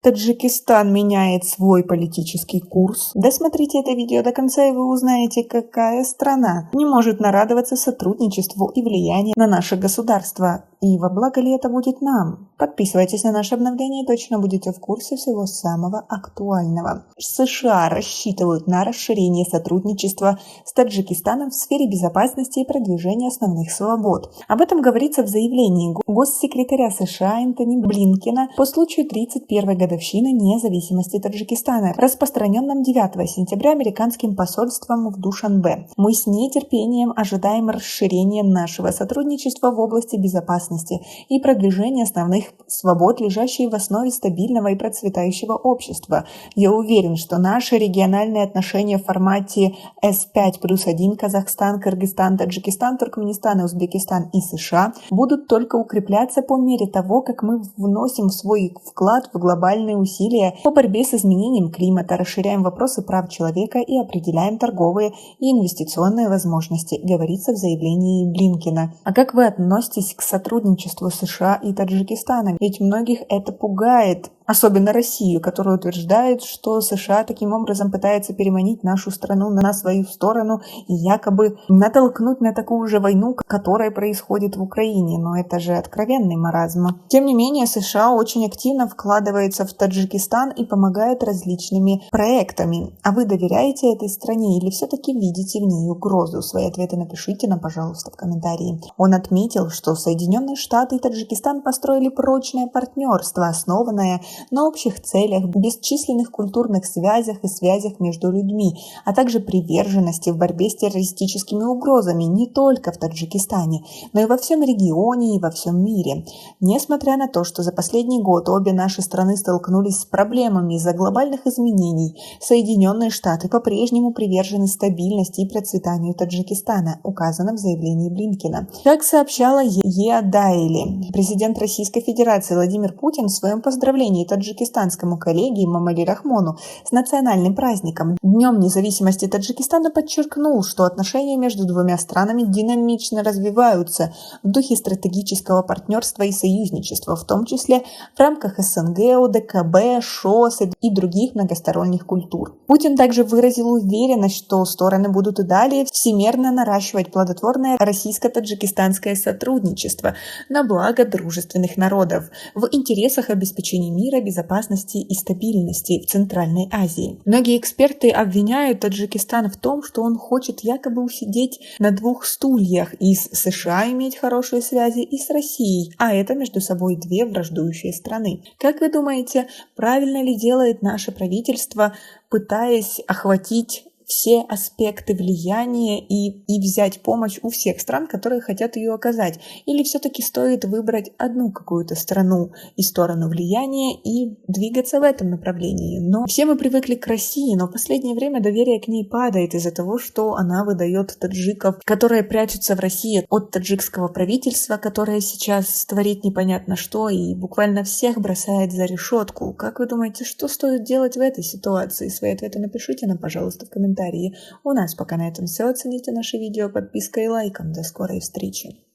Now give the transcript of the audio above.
Таджикистан меняет свой политический курс. Досмотрите это видео до конца, и вы узнаете, какая страна не может нарадоваться сотрудничеству и влиянию на наше государство. И во благо ли это будет нам? Подписывайтесь на наше обновление и точно будете в курсе всего самого актуального. США рассчитывают на расширение сотрудничества с Таджикистаном в сфере безопасности и продвижения основных свобод. Об этом говорится в заявлении госсекретаря США Энтони Блинкена по случаю 31-й годовщины независимости Таджикистана, распространенном 9 сентября американским посольством в Душанбе. Мы с нетерпением ожидаем расширения нашего сотрудничества в области безопасности и продвижения основных свобод, лежащие в основе стабильного и процветающего общества. Я уверен, что наши региональные отношения в формате С5+1 Казахстан, Кыргызстан, Таджикистан, Туркменистан, Узбекистан и США будут только укрепляться по мере того, как мы вносим свой вклад в глобальные усилия по борьбе с изменением климата, расширяем вопросы прав человека и определяем торговые и инвестиционные возможности, говорится в заявлении Блинкена. А как вы относитесь к сотрудничеству США и Таджикистана? Ведь многих это пугает, особенно Россию, которая утверждает, что США таким образом пытается переманить нашу страну на свою сторону и якобы натолкнуть на такую же войну, которая происходит в Украине. Но это же откровенный маразм. Тем не менее, США очень активно вкладывается в Таджикистан и помогает различными проектами. А вы доверяете этой стране или все-таки видите в ней угрозу? Свои ответы напишите нам, пожалуйста, в комментарии. Он отметил, что Соединенные Штаты и Таджикистан построили прочное партнерство, основанное на общих целях, бесчисленных культурных связях и связях между людьми, а также приверженности в борьбе с террористическими угрозами не только в Таджикистане, но и во всем регионе и во всем мире. Несмотря на то, что за последний год обе наши страны столкнулись с проблемами из-за глобальных изменений, Соединенные Штаты по-прежнему привержены стабильности и процветанию Таджикистана, указано в заявлении Блинкена. Как сообщала ЕА Дайли, президент Российской Федерации Владимир Путин в своем поздравлении таджикистанскому коллеге Эмомали Рахмону с национальным праздником Днем независимости Таджикистана подчеркнул, что отношения между двумя странами динамично развиваются в духе стратегического партнерства и союзничества, в том числе в рамках СНГ, ОДКБ, ШОС и других многосторонних культур. Путин также выразил уверенность, что стороны будут и далее всемерно наращивать плодотворное российско-таджикистанское сотрудничество на благо дружественных народов в интересах обеспечения мира, безопасности и стабильности в Центральной Азии. Многие эксперты обвиняют Таджикистан в том, что он хочет якобы усидеть на двух стульях и с США иметь хорошие связи, и с Россией, а это между собой две враждующие страны. Как вы думаете, правильно ли делает наше правительство, пытаясь охватить все аспекты влияния и взять помощь у всех стран, которые хотят ее оказать? Или все-таки стоит выбрать одну какую-то страну и сторону влияния и двигаться в этом направлении? Но все мы привыкли к России, но в последнее время доверие к ней падает из-за того, что она выдает таджиков, которые прячутся в России от таджикского правительства, которое сейчас творит непонятно что и буквально всех бросает за решетку. Как вы думаете, что стоит делать в этой ситуации? Свои ответы напишите нам, пожалуйста, в комментарии. У нас пока на этом все. Оцените наше видео подпиской и лайком. До скорой встречи.